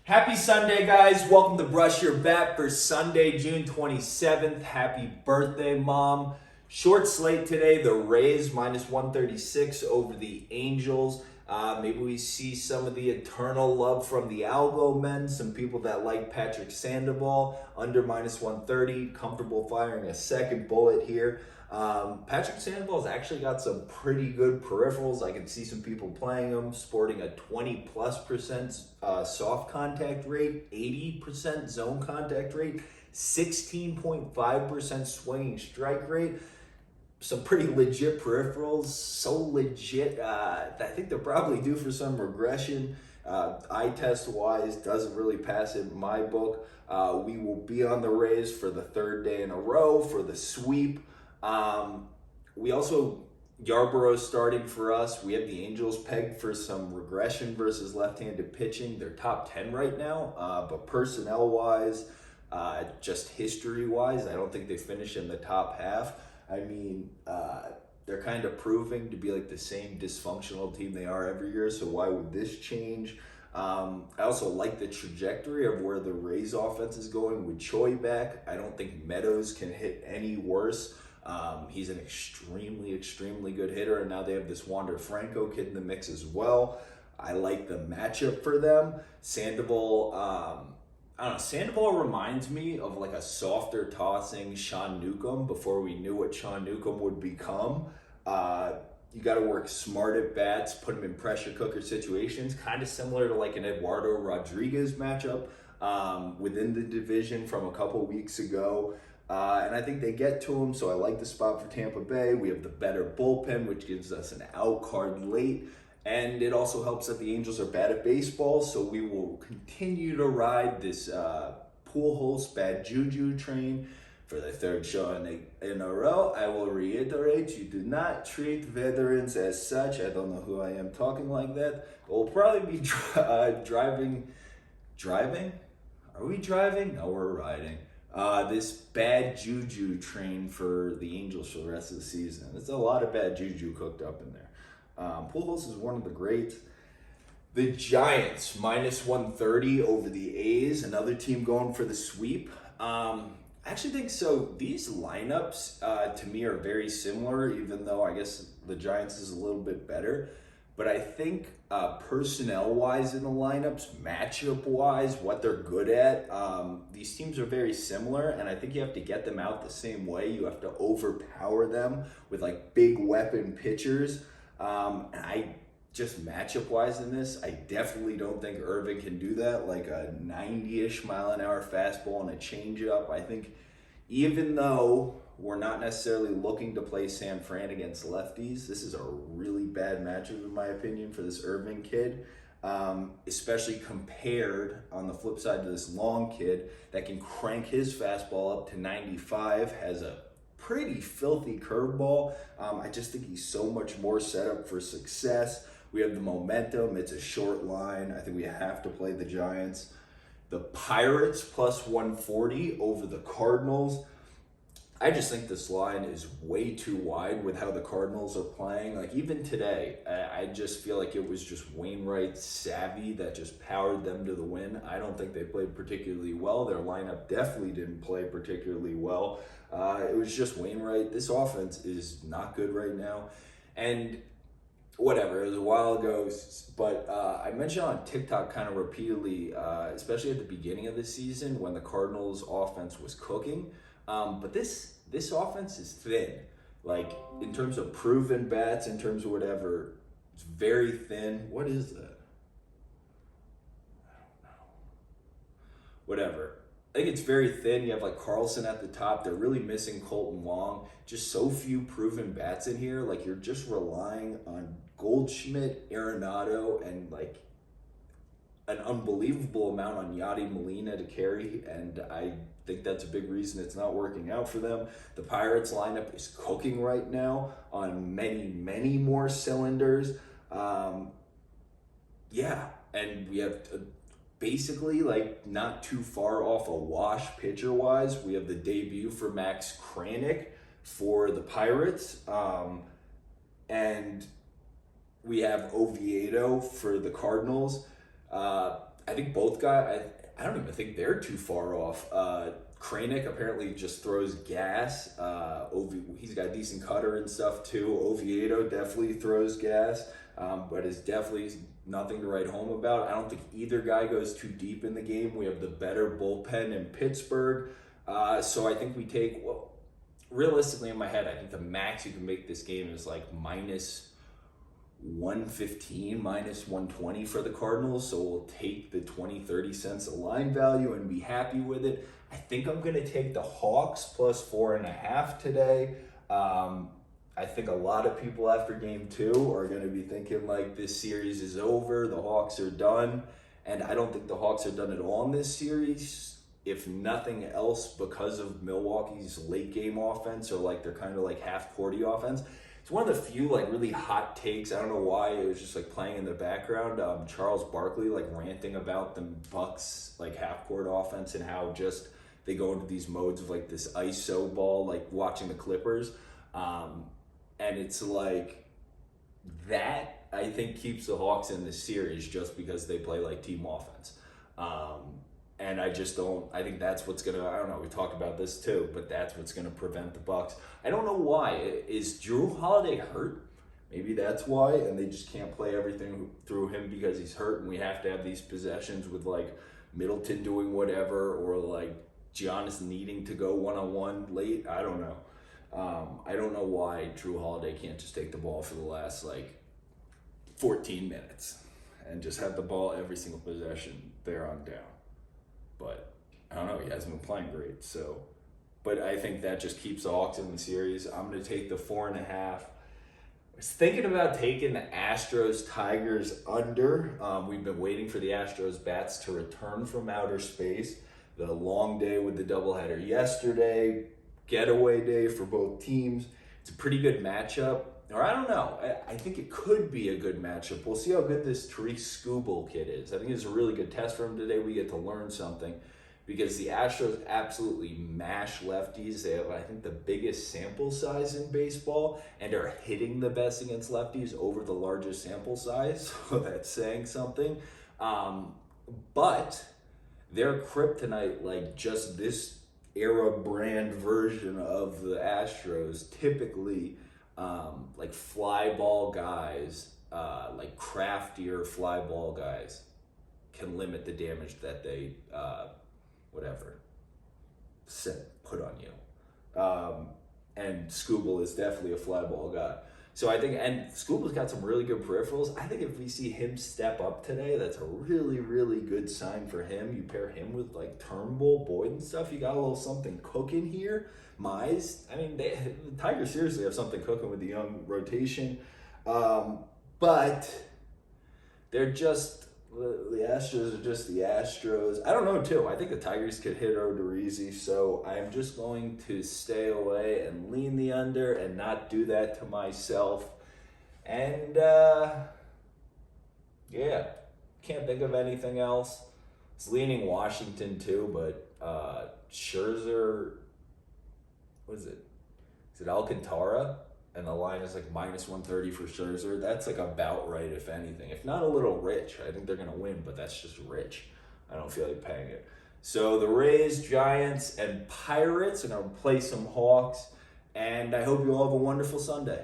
Happy Sunday, guys. Welcome to Brush Your Bet for Sunday, June 27th. Happy birthday, Mom. Short slate today. The Rays minus 136 over the Angels. Maybe we see some of the eternal love from the Algo men. Some people that like Tarik Skubal under minus 130. Comfortable firing a second bullet here. Tarik Skubal has actually got some pretty good peripherals. I can see some people playing him, sporting a 20+% soft contact rate, 80% zone contact rate, 16.5% swinging strike rate. Some pretty legit peripherals, so legit. I think they're probably due for some regression. Eye test wise, doesn't really pass it in my book. We will be on the Rays for the third day in a row for the sweep. We also, Yarborough's starting for us. We have the Angels pegged for some regression versus left-handed pitching. They're top 10 right now, but personnel-wise, just history-wise, I don't think they finish in the top half. I mean, they're kind of proving to be like the same dysfunctional team they are every year, so why would this change? I also like the trajectory of where the Rays offense is going with Choi back. I don't think Meadows can hit any worse. He's an extremely good hitter, and now they have this Wander Franco kid in the mix as well. I like the matchup for them. Sandoval, I don't know, Sandoval reminds me of like a softer tossing Sean Newcomb before we knew what Sean Newcomb would become. You got to work smart at bats, put him in pressure cooker situations, kind of similar to like an Eduardo Rodriguez matchup within the division from a couple weeks ago. And I think they get to him, so I like the spot for Tampa Bay. We have the better bullpen, which gives us an out card late. And it also helps that the Angels are bad at baseball, so we will continue to ride this Pujols bad juju train for the third show in a row. I will reiterate, you do not treat veterans as such. I don't know who I am talking like that. We'll probably be driving? Are we driving? No, we're riding. This bad juju train for the Angels for the rest of the season. There's a lot of bad juju cooked up in there. Pujols is one of the greats. The Giants, minus 130 over the A's. Another team going for the sweep. I actually think so. These lineups, to me, are very similar, even though I guess the Giants is a little bit better. But I think personnel-wise in the lineups, matchup-wise, what they're good at, these teams are very similar, and I think you have to get them out the same way. You have to overpower them with like big weapon pitchers. And I just matchup-wise in this, I definitely don't think Irvin can do that. Like a 90-ish mile-an-hour fastball and a changeup. I think even though we're not necessarily looking to play San Fran against lefties, this is a really bad matchup in my opinion for this Irvin kid. Especially compared on the flip side to this Long kid that can crank his fastball up to 95, has a pretty filthy curveball. I just think he's so much more set up for success. We have the momentum. It's a short line. I think we have to play the Giants. The Pirates plus 140 over the Cardinals. I just think this line is way too wide with how the Cardinals are playing. Like even today, I just feel like it was just Wainwright's savvy that just powered them to the win. I don't think they played particularly well. Their lineup definitely didn't play particularly well. It was just Wainwright. This offense is not good right now. And whatever, it was a while ago, but I mentioned on TikTok kind of repeatedly, especially at the beginning of the season when the Cardinals offense was cooking. But this offense is thin. Like in terms of proven bats, in terms of whatever, it's very thin. What is that? I don't know. Whatever. I think it's very thin. You have like Carlson at the top. They're really missing Colton Long. Just so few proven bats in here. Like you're just relying on Goldschmidt, Arenado, and like an unbelievable amount on Yadi Molina to carry, and I think that's a big reason it's not working out for them. The Pirates lineup is cooking right now on many more cylinders. Yeah, and we have basically like not too far off a wash pitcher-wise. We have the debut for Max Kranick for the Pirates, and we have Oviedo for the Cardinals. I think both guys, I don't even think they're too far off. Kranick apparently just throws gas. He's got a decent cutter and stuff too. Oviedo definitely throws gas, but is definitely nothing to write home about. I don't think either guy goes too deep in the game. We have the better bullpen in Pittsburgh. So I think we take, well, realistically in my head, I think the max you can make this game is like minus 115, minus 120 for the Cardinals. So we'll take the 20-30 cents of line value and be happy with it. I think I'm going to take the Hawks plus 4.5 today. I think a lot of people after game 2 are going to be thinking like this series is over, the Hawks are done. And I don't think the Hawks are done at all in this series. If nothing else, because of Milwaukee's late game offense, or like they're kind of like half-courty offense. It's one of the few like really hot takes. I don't know why, it was just like playing in the background. Charles Barkley like ranting about the Bucks like half-court offense and how just they go into these modes of like this ISO ball, like watching the Clippers. And it's like that, I think, keeps the Hawks in this series just because they play like team offense. And I just don't, I think that's what's going to, I don't know, we talked about this too, but that's what's going to prevent the Bucks. I don't know why. Is Drew Holiday hurt? Maybe that's why, and they just can't play everything through him because he's hurt, and we have to have these possessions with like Middleton doing whatever, or like Giannis needing to go one-on-one late. I don't know. I don't know why Drew Holiday can't just take the ball for the last like 14 minutes and just have the ball every single possession there on down. But I don't know, he hasn't been playing great. So, but I think that just keeps the Hawks in the series. I'm going to take the 4.5. I was thinking about taking the Astros Tigers under. We've been waiting for the Astros bats to return from outer space. The long day with the doubleheader yesterday, getaway day for both teams. It's a pretty good matchup. Or I don't know. I think it could be a good matchup. We'll see how good this Tarik Skubal kid is. I think it's a really good test for him today. We get to learn something because the Astros absolutely mash lefties. They have, I think, the biggest sample size in baseball and are hitting the best against lefties over the largest sample size. So that's saying something. But their kryptonite, like just this era brand version of the Astros, typically like fly ball guys, like craftier fly ball guys can limit the damage that they put on you. And Skubal is definitely a fly ball guy. So I think, and Skubal's got some really good peripherals. I think if we see him step up today, that's a really, really good sign for him. You pair him with like Turnbull, Boyd and stuff, you got a little something cooking here. Mize, I mean, the Tigers seriously have something cooking with the young rotation. But they're just, the Astros are just the Astros. I don't know, too. I think the Tigers could hit Odorizzi, so I'm just going to stay away and lean the under and not do that to myself. And, yeah, can't think of anything else. It's leaning Washington, too, but Scherzer, what is it? Is it Alcantara? And the line is like minus 130 for Scherzer. That's like about right, if anything. If not a little rich. I think they're going to win, but that's just rich. I don't feel like paying it. So the Rays, Giants, and Pirates are going to play some Hawks. And I hope you all have a wonderful Sunday.